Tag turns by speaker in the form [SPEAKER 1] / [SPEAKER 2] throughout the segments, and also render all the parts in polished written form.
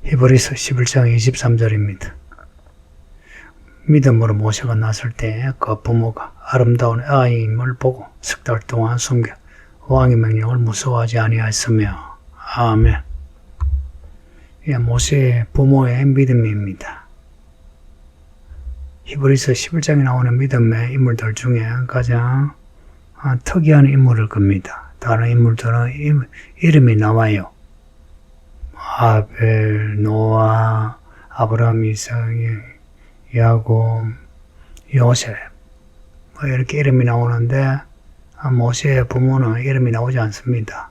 [SPEAKER 1] 히브리서 11장 23절입니다. 믿음으로 모세가 났을 때 그 부모가 아름다운 아이임을 보고 석 달 동안 숨겨 왕의 명령을 무서워하지 아니하였으며. 아멘. 모세의 부모의 믿음입니다. 히브리서 11장에 나오는 믿음의 인물들 중에 가장 특이한 인물일 겁니다. 다른 인물들은 이름이 나와요. 아벨, 노아, 아브라함, 이삭, 야곱, 요셉 이렇게 이름이 나오는데 모세의 부모는 이름이 나오지 않습니다.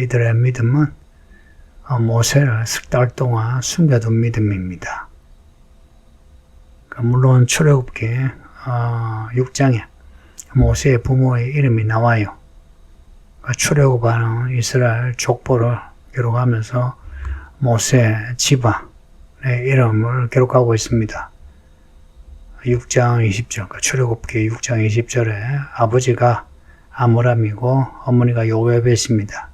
[SPEAKER 1] 이들의 믿음은 모세를 석 달 동안 숨겨둔 믿음입니다. 물론 출애굽기 6장에 모세의 부모의 이름이 나와요. 출애굽하는 이스라엘 족보를 기록하면서 모세 집안의 이름을 기록하고 있습니다. 6장 20절, 출애굽기 6장 20절에 아버지가 아므람이고 어머니가 요게벳입니다.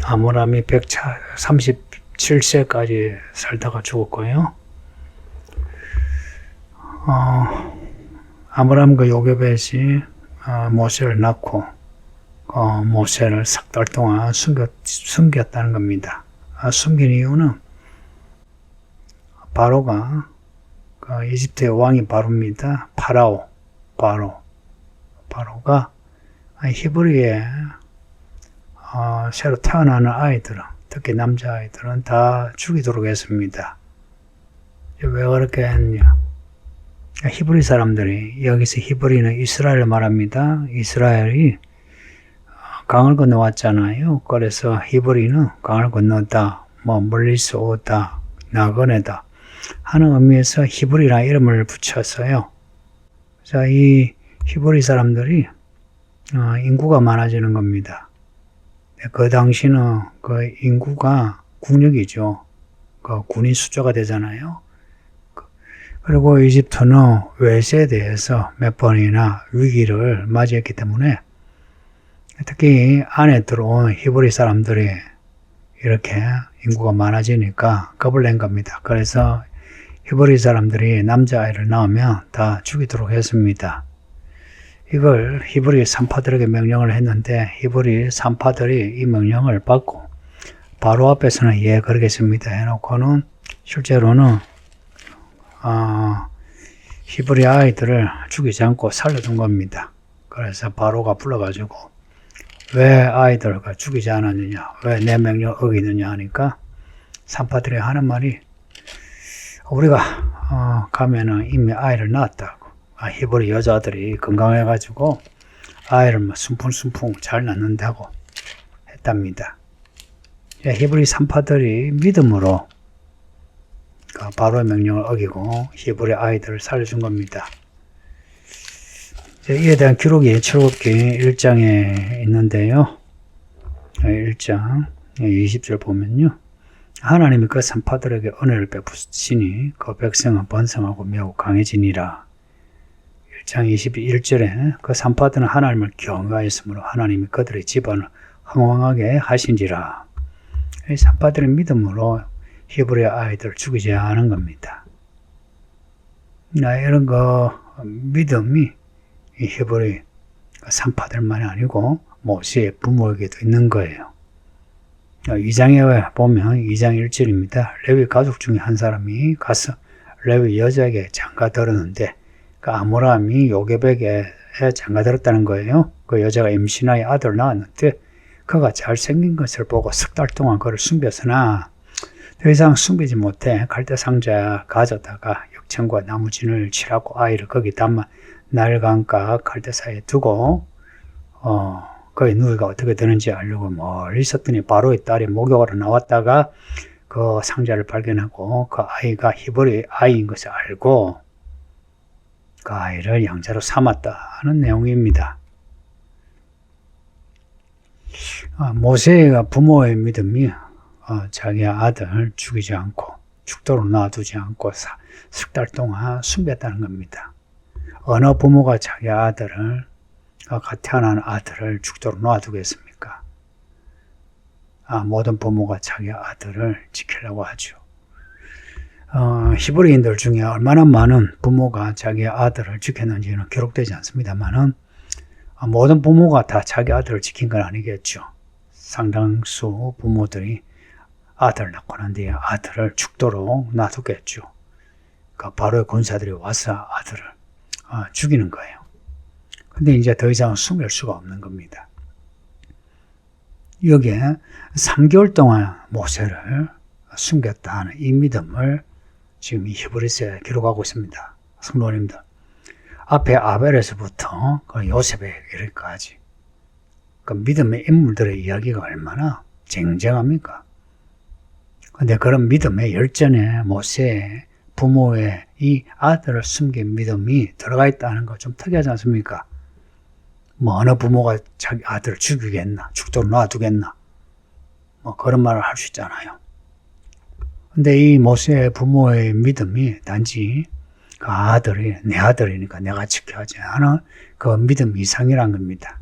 [SPEAKER 1] 아므람이 137세까지 살다가 죽었고요. 아므람과 요게벳이 모세를 낳고 모세를 석 달 동안 숨겼다는 겁니다. 숨긴 이유는 바로가 이집트의 왕이 바로입니다. 바로가 히브리에 새로 태어나는 아이들은, 특히 남자아이들은 다 죽이도록 했습니다. 왜 그렇게 했냐? 히브리 사람들이, 여기서 히브리는 이스라엘을 말합니다. 이스라엘이 강을 건너왔잖아요. 그래서 히브리는 강을 건넜다, 멀리서 오다, 나그네다 하는 의미에서 히브리라는 이름을 붙였어요. 자, 이 히브리 사람들이 인구가 많아지는 겁니다. 그 당시는 그 인구가 국력이죠. 그 군인 숫자가 되잖아요. 그리고 이집트는 외세에 대해서 몇 번이나 위기를 맞이했기 때문에 특히 안에 들어온 히브리 사람들이 이렇게 인구가 많아지니까 겁을 낸 겁니다. 그래서 히브리 사람들이 남자아이를 낳으면 다 죽이도록 했습니다. 이걸 히브리 산파들에게 명령을 했는데 히브리 산파들이 이 명령을 받고 바로 앞에서는 예 그러겠습니다 해놓고는 실제로는 히브리 아이들을 죽이지 않고 살려둔 겁니다. 그래서 바로가 불러가지고 왜 아이들을 죽이지 않았느냐, 왜 내 명령을 어기느냐 하니까 산파들이 하는 말이 우리가 가면은 이미 아이를 낳았다고. 히브리 여자들이 건강해가지고 아이를 순풍순풍 잘 낳는다고 했답니다. 히브리 산파들이 믿음으로 바로의 명령을 어기고 히브리 아이들을 살려준 겁니다. 이에 대한 기록이 출애굽기 1장에 있는데요. 1장 20절 보면요. 하나님이 그 산파들에게 은혜를 베푸시니 그 백성은 번성하고 매우 강해지니라. 1장 21절에 그 산파들은 하나님을 경외하였으므로 하나님이 그들의 집안을 흥왕하게 하신지라. 이 산파들의 믿음으로 히브리 아이들을 죽이지 않은 겁니다. 이런 믿음이 이 히브리 산파들만이 아니고 모세의 부모에게도 있는 거예요. 2장에 보면 2장 1절입니다. 레위 가족 중에 한 사람이 가서 레위 여자에게 장가들었는데 그 아므람이 요게벳에게 장가들었다는 거예요. 그 여자가 임신하여 아들을 낳았는데 그가 잘생긴 것을 보고 석 달 동안 그를 숨겼으나 더 이상 숨기지 못해 갈대 상자 가져다가 역청과 나무진을 칠하고 아이를 거기 담아 날강가 갈대 사이에 두고 그의 누이가 어떻게 되는지 알려고 멀리 있었더니 바로의 딸이 목욕하러 나왔다가 그 상자를 발견하고 그 아이가 히브리 아이인 것을 알고 그 아이를 양자로 삼았다 하는 내용입니다. 모세가 부모의 믿음이 자기 아들 죽이지 않고 죽도록 놔두지 않고 석 달 동안 숨겼다는 겁니다. 어느 부모가 자기 아들을 태어난 아들을 죽도록 놔두겠습니까? 모든 부모가 자기 아들을 지키려고 하죠. 히브리인들 중에 얼마나 많은 부모가 자기 아들을 지켰는지는 기록되지 않습니다만은 모든 부모가 다 자기 아들을 지킨 건 아니겠죠. 상당수 부모들이 아들을 낳고 난 뒤에 아들을 죽도록 놔두겠죠. 바로의 군사들이 와서 아들을 죽이는 거예요. 근데 이제 더 이상 숨길 수가 없는 겁니다. 여기에 3개월 동안 모세를 숨겼다는 이 믿음을 지금 이 히브리서에 기록하고 있습니다. 성도님들, 앞에 아벨에서부터 요셉에 이르기까지 그 믿음의 인물들의 이야기가 얼마나 쟁쟁합니까? 근데 그런 믿음의 열전에 모세의 부모의 이 아들을 숨긴 믿음이 들어가 있다는 거 좀 특이하지 않습니까? 어느 부모가 자기 아들을 죽이겠나, 죽도록 놔두겠나, 그런 말을 할 수 있잖아요. 근데 이 모세의 부모의 믿음이 단지 그 아들이 내 아들이니까 내가 지켜야지 하는 그 믿음 이상이란 겁니다.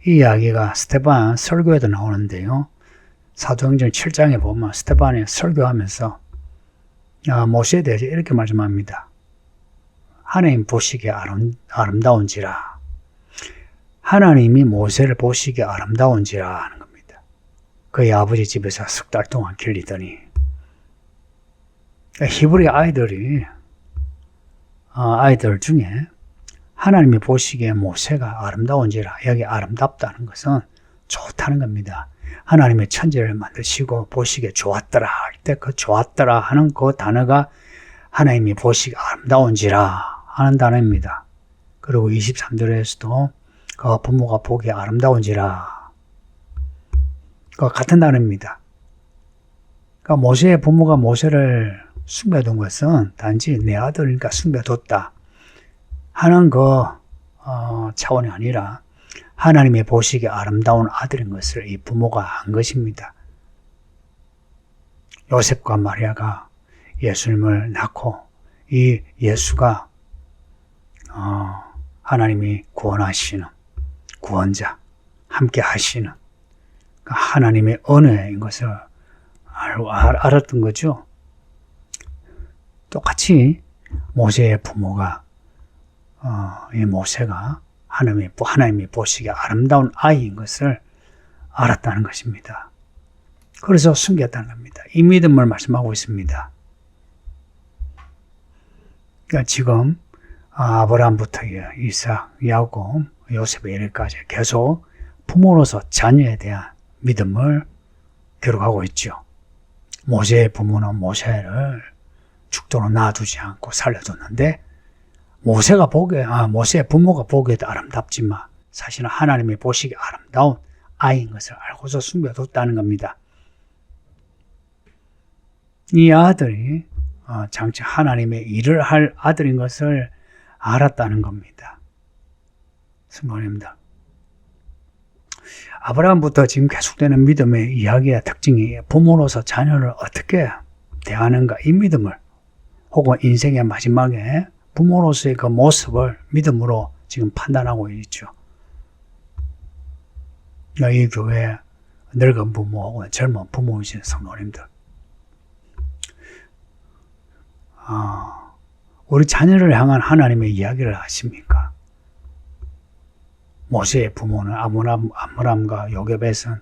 [SPEAKER 1] 이 이야기가 스데반 설교에도 나오는데요. 사도행전 7장에 보면 스데반이 설교하면서 모세에 대해서 이렇게 말씀합니다. 하나님 보시기에 아름다운지라. 하나님이 모세를 보시기에 아름다운지라 하는 겁니다. 그의 아버지 집에서 석 달 동안 길리더니 히브리 아이들 중에 하나님이 보시기에 모세가 아름다운지라. 여기 아름답다는 것은 좋다는 겁니다. 하나님의 천지를 만드시고 보시기에 좋았더라 할 때 그 좋았더라 하는 그 단어가 하나님이 보시기에 아름다운지라 하는 단어입니다. 그리고 23절에서도 그 부모가 보기에 아름다운지라 그 같은 단어입니다. 그러니까 모세의 부모가 모세를 숨겨둔 것은 단지 내 아들이니까 숨겨뒀다 하는 차원이 아니라 하나님의 보시기에 아름다운 아들인 것을 이 부모가 안 것입니다. 요셉과 마리아가 예수님을 낳고 이 예수가 하나님이 구원하시는 구원자, 함께 하시는 하나님의 은혜인 것을 알았던 거죠. 똑같이 모세의 부모가 이 모세가 하나님이 보시기에 아름다운 아이인 것을 알았다는 것입니다. 그래서 숨겼다는 겁니다. 이 믿음을 말씀하고 있습니다. 그러니까 지금 아브라함부터 이삭, 야곱, 요셉에 이르기까지 계속 부모로서 자녀에 대한 믿음을 기록하고 있죠. 모세의 부모는 모세를 죽도록 놔두지 않고 살려뒀는데 모세의 부모가 보기에도 아름답지만 사실은 하나님이 보시기에 아름다운 아이인 것을 알고서 숨겨뒀다는 겁니다. 이 아들이 장차 하나님의 일을 할 아들인 것을 알았다는 겁니다. 성도님들, 아브라함부터 지금 계속되는 믿음의 이야기의 특징이 부모로서 자녀를 어떻게 대하는가, 이 믿음을 혹은 인생의 마지막에 부모로서의 그 모습을 믿음으로 지금 판단하고 있죠. 이 교회 늙은 부모 혹은 젊은 부모이신 성도님들, 우리 자녀를 향한 하나님의 이야기를 하십니까? 모세의 부모는 아므람과 요국벳은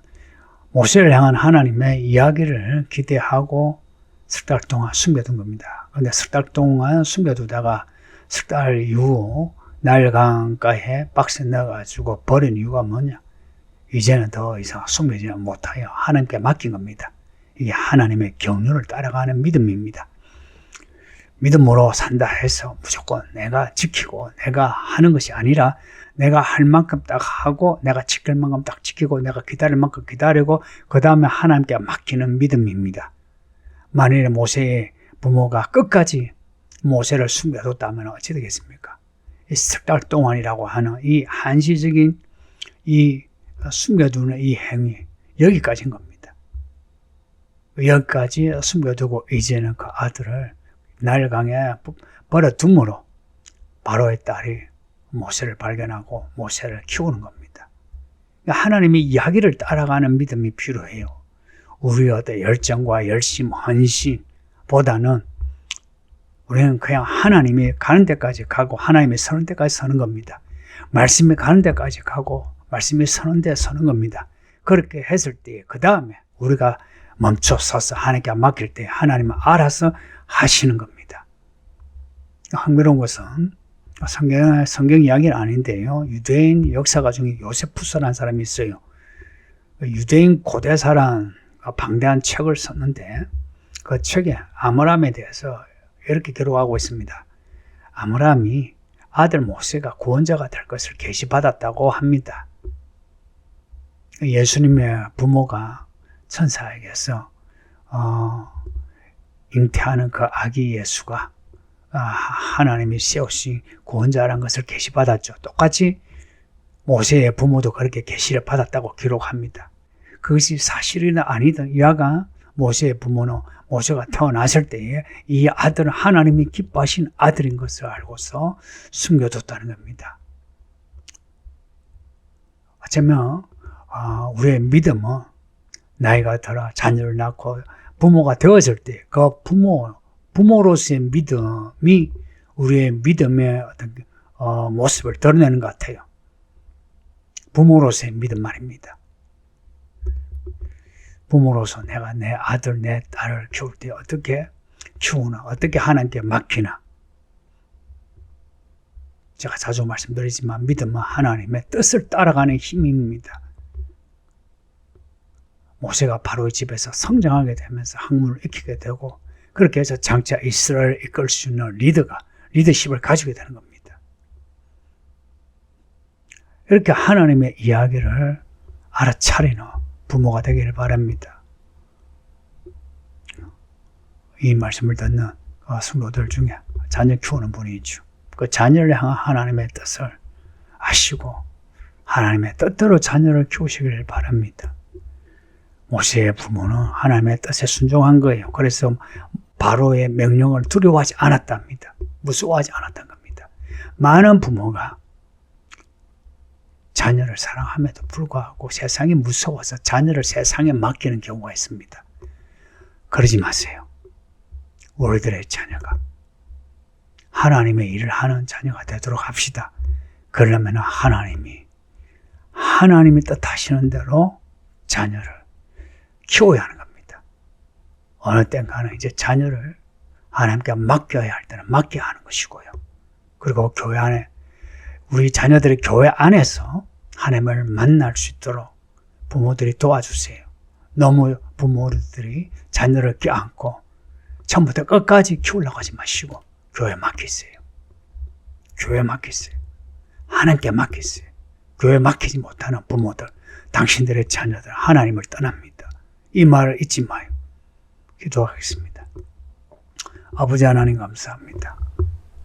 [SPEAKER 1] 모세를 향한 하나님의 이야기를 기대하고 석 달 동안 숨겨둔 겁니다. 그런데 석 달 동안 숨겨두다가 석 달 이후 나일강가에 박스에 넣어가지고 버린 이유가 뭐냐? 이제는 더 이상 숨기지 못하여 하나님께 맡긴 겁니다. 이게 하나님의 경륜을 따라가는 믿음입니다. 믿음으로 산다 해서 무조건 내가 지키고 내가 하는 것이 아니라 내가 할 만큼 딱 하고 내가 지킬 만큼 딱 지키고 내가 기다릴 만큼 기다리고 그 다음에 하나님께 맡기는 믿음입니다. 만일에 모세의 부모가 끝까지 모세를 숨겨뒀다면 어찌 되겠습니까? 이 석 달 동안이라고 하는 이 한시적인 이 숨겨두는 이 행위, 여기까지인 겁니다. 여기까지 숨겨두고 이제는 그 아들을 나일강에 버려둠으로 바로의 딸이 모세를 발견하고 모세를 키우는 겁니다. 하나님의 이야기를 따라가는 믿음이 필요해요. 우리의 어떤 열정과 열심, 헌신보다는 우리는 그냥 하나님이 가는 데까지 가고 하나님이 서는 데까지 서는 겁니다. 말씀이 가는 데까지 가고 말씀이 서는 데 서는 겁니다. 그렇게 했을 때 그 다음에 우리가 멈춰 서서 하나님께 맡길 때 하나님은 알아서 하시는 겁니다. 흥미로운 것은 성경 이야기는 아닌데요. 유대인 역사가 중에 요세푸스라는 사람이 있어요. 유대인 고대 사람과 방대한 책을 썼는데 그 책에 아므람에 대해서 이렇게 기록하고 있습니다. 아므람이 아들 모세가 구원자가 될 것을 계시받았다고 합니다. 예수님의 부모가 천사에게서 잉태하는 그 아기 예수가 하나님이 세우신 구원자라는 것을 계시받았죠. 똑같이 모세의 부모도 그렇게 계시를 받았다고 기록합니다. 그것이 사실이나 아니든 이하가 모세의 부모는 모세가 태어났을 때에 이 아들은 하나님이 기뻐하신 아들인 것을 알고서 숨겨뒀다는 겁니다. 어쩌면 우리의 믿음은 나이가 들어 자녀를 낳고 부모가 되었을 때 그 부모로서의 믿음이 우리의 믿음의 어떤 모습을 드러내는 것 같아요. 부모로서의 믿음 말입니다. 부모로서 내가 내 아들, 내 딸을 키울 때 어떻게 키우나, 어떻게 하나님께 맡기나. 제가 자주 말씀드리지만 믿음은 하나님의 뜻을 따라가는 힘입니다. 모세가 바로의 집에서 성장하게 되면서 학문을 익히게 되고 그렇게 해서 장차 이스라엘을 이끌 수 있는 리더십을 가지게 되는 겁니다. 이렇게 하나님의 이야기를 알아차리는 부모가 되기를 바랍니다. 이 말씀을 듣는 성도들 중에 자녀 키우는 분이 있죠. 그 자녀를 향한 하나님의 뜻을 아시고 하나님의 뜻대로 자녀를 키우시기를 바랍니다. 모세의 부모는 하나님의 뜻에 순종한 거예요. 그래서 바로의 명령을 두려워하지 않았답니다. 무서워하지 않았던 겁니다. 많은 부모가 자녀를 사랑함에도 불구하고 세상이 무서워서 자녀를 세상에 맡기는 경우가 있습니다. 그러지 마세요. 우리들의 자녀가 하나님의 일을 하는 자녀가 되도록 합시다. 그러려면 하나님이 뜻하시는 대로 자녀를 키워야 하는 겁니다. 어느 때인가는 이제 자녀를 하나님께 맡겨야 할 때는 맡겨야 하는 것이고요. 그리고 교회 안에 우리 자녀들이 교회 안에서 하나님을 만날 수 있도록 부모들이 도와주세요. 너무 부모들이 자녀를 껴안고 처음부터 끝까지 키우려고 하지 마시고 교회에 맡기세요. 교회에 맡기세요. 하나님께 맡기세요. 교회에 맡기지 못하는 부모들, 당신들의 자녀들 하나님을 떠납니다. 이 말을 잊지 마요. 기도하겠습니다. 아버지 하나님 감사합니다.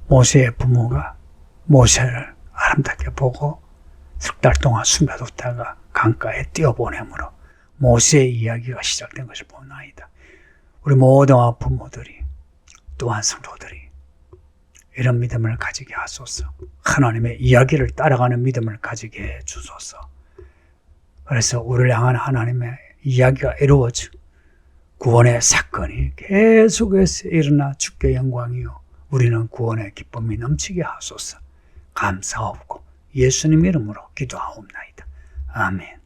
[SPEAKER 1] 모세의 부모가 모세를 아름답게 보고 석 달 동안 숨겨뒀다가 강가에 띄어보내므로 모세의 이야기가 시작된 것을 보나이다. 우리 모든 부모들이 또한 성도들이 이런 믿음을 가지게 하소서. 하나님의 이야기를 따라가는 믿음을 가지게 해주소서. 그래서 우리를 향한 하나님의 이야기가 이루어져 구원의 사건이 계속해서 일어나 주께 영광이요 우리는 구원의 기쁨이 넘치게 하소서. 감사하옵고 예수님 이름으로 기도하옵나이다. 아멘.